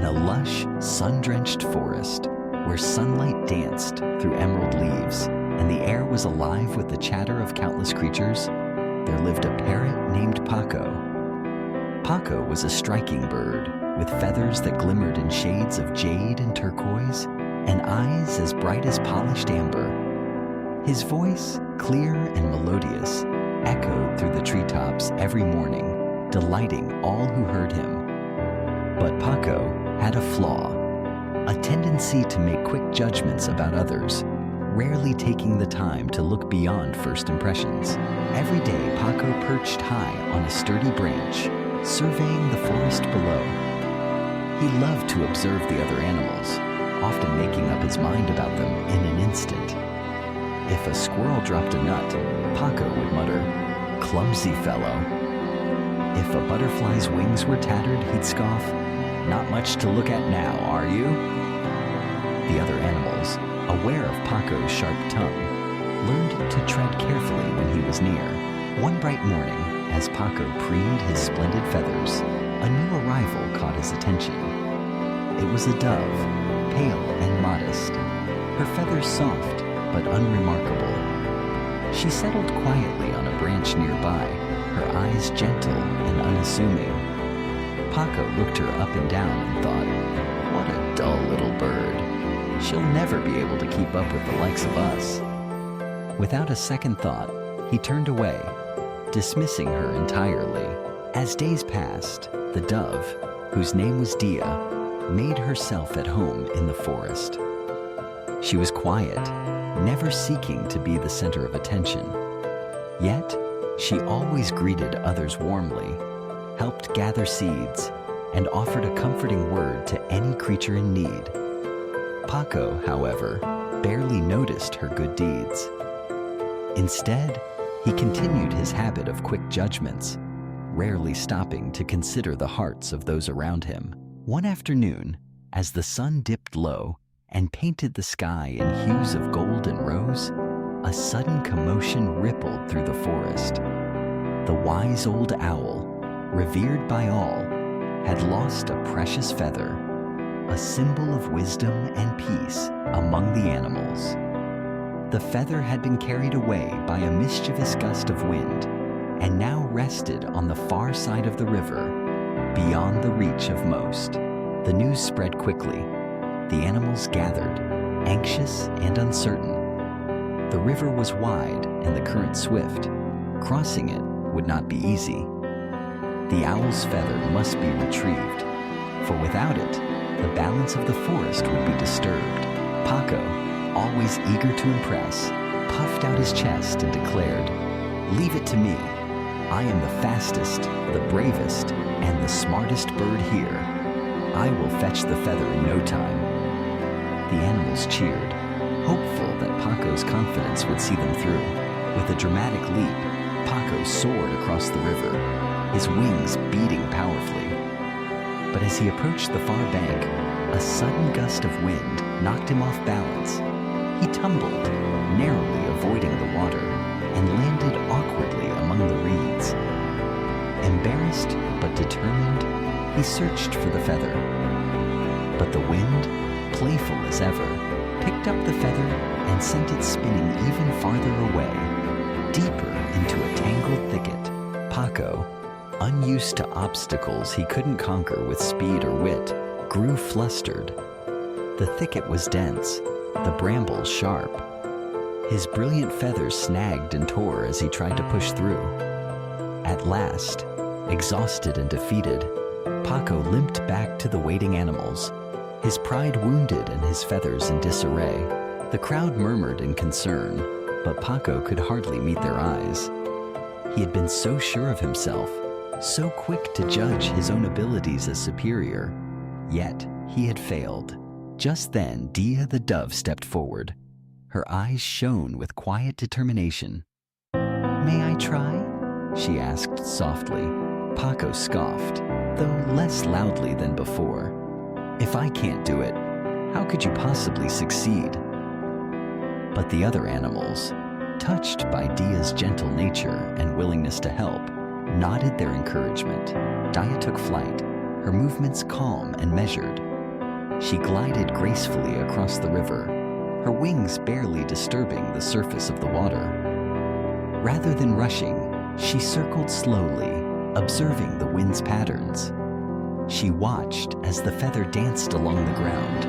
in a lush, sun-drenched forest where sunlight danced through emerald leaves and the air was alive with the chatter of countless creatures, there lived a parrot named Paco. Paco was a striking bird with feathers that glimmered in shades of jade and turquoise and eyes as bright as polished amber. His voice, clear and melodious, echoed through the treetops every morning, delighting all who heard him. But Paco had a flaw, a tendency to make quick judgments about others, rarely taking the time to look beyond first impressions. Every day, Paco perched high on a sturdy branch, surveying the forest below. He loved to observe the other animals, often making up his mind about them in an instant. If a squirrel dropped a nut, Paco would mutter, "Clumsy fellow." If a butterfly's wings were tattered, he'd scoff, "Not much to look at now, are you?" The other animals, aware of Paco's sharp tongue, learned to tread carefully when he was near. One bright morning, as Paco preened his splendid feathers, a new arrival caught his attention. It was a dove, pale and modest, her feathers soft but unremarkable. She settled quietly on a branch nearby, her eyes gentle and unassuming. Paco looked her up and down and thought, "What a dull little bird. She'll never be able to keep up with the likes of us." Without a second thought, he turned away, dismissing her entirely. As days passed, the dove, whose name was Dia, made herself at home in the forest. She was quiet, never seeking to be the center of attention. Yet, she always greeted others warmly, helped gather seeds, and offered a comforting word to any creature in need. Paco, however, barely noticed her good deeds. Instead, he continued his habit of quick judgments, rarely stopping to consider the hearts of those around him. One afternoon, as the sun dipped low and painted the sky in hues of gold and rose, a sudden commotion rippled through the forest. The wise old owl, revered by all, had lost a precious feather, a symbol of wisdom and peace among the animals. The feather had been carried away by a mischievous gust of wind and now rested on the far side of the river, beyond the reach of most. The news spread quickly. The animals gathered, anxious and uncertain. The river was wide and the current swift. Crossing it would not be easy. The owl's feather must be retrieved, for without it, the balance of the forest would be disturbed. Paco, always eager to impress, puffed out his chest and declared, "Leave it to me. I am the fastest, the bravest, and the smartest bird here. I will fetch the feather in no time." The animals cheered, hopeful that Paco's confidence would see them through. With a dramatic leap, Paco soared across the river, his wings beating powerfully. But as he approached the far bank, a sudden gust of wind knocked him off balance. He tumbled, narrowly avoiding the water, and landed awkwardly among the reeds. Embarrassed but determined, he searched for the feather. But the wind, playful as ever, picked up the feather and sent it spinning even farther away, deeper into a tangled thicket. Paco, unused to obstacles he couldn't conquer with speed or wit, grew flustered. The thicket was dense, the brambles sharp. His brilliant feathers snagged and tore as he tried to push through. At last, exhausted and defeated, Paco limped back to the waiting animals, his pride wounded and his feathers in disarray. The crowd murmured in concern, but Paco could hardly meet their eyes. He had been so sure of himself, so quick to judge his own abilities as superior, yet he had failed. Just then, Dia the dove stepped forward. Her eyes shone with quiet determination. "May I try?" she asked softly. Paco scoffed, though less loudly than before. "If I can't do it, how could you possibly succeed?" But the other animals, touched by Dia's gentle nature and willingness to help, nodded their encouragement. Dia took flight, her movements calm and measured, She glided gracefully across the river, her wings barely disturbing the surface of the water. Rather than rushing, she circled slowly, observing the wind's patterns. She watched as the feather danced along the ground,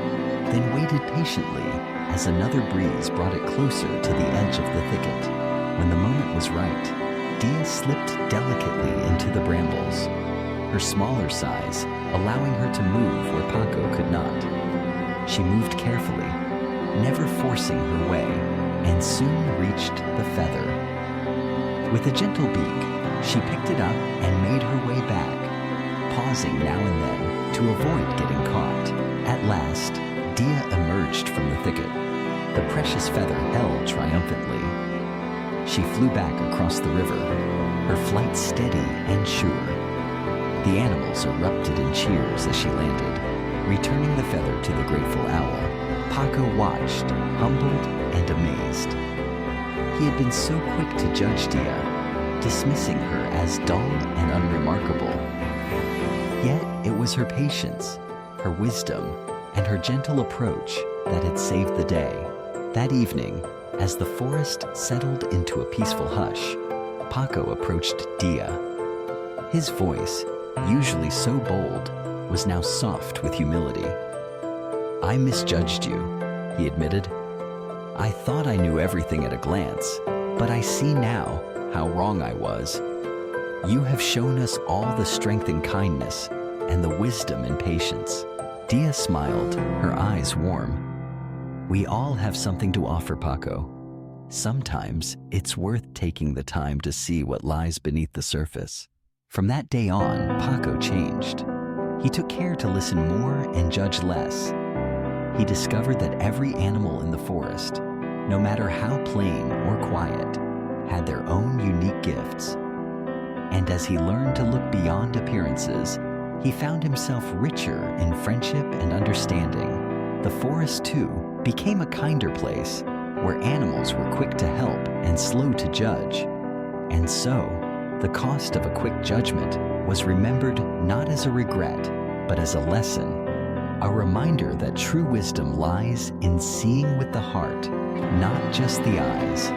then waited patiently as another breeze brought it closer to the edge of the thicket. When the moment was right, Dia slipped delicately into the brambles, her smaller size allowing her to move where Paco could not. She moved carefully, never forcing her way, and soon reached the feather. With a gentle beak, she picked it up and made her way back, pausing now and then to avoid getting caught. At last, Dia emerged from the thicket, the precious feather held triumphantly. She flew back across the river, her flight steady and sure. The animals erupted in cheers as she landed, returning the feather to the grateful owl. Paco watched, humbled and amazed. He had been so quick to judge Dia, dismissing her as dull and unremarkable. Yet it was her patience, her wisdom, and her gentle approach that had saved the day. That evening, as the forest settled into a peaceful hush, Paco approached Dia. His voice, usually so bold, was now soft with humility. "I misjudged you," he admitted. "I thought I knew everything at a glance, but I see now how wrong I was. You have shown us all the strength and kindness, and the wisdom and patience." Dia smiled, her eyes warm. "We all have something to offer, Paco. Sometimes it's worth taking the time to see what lies beneath the surface." From that day on, Paco changed. He took care to listen more and judge less. He discovered that every animal in the forest, no matter how plain or quiet, had their own unique gifts. And as he learned to look beyond appearances, he found himself richer in friendship and understanding. The forest, too, became a kinder place, where animals were quick to help and slow to judge. And so, the cost of a quick judgment was remembered not as a regret, but as a lesson, a reminder that true wisdom lies in seeing with the heart, not just the eyes.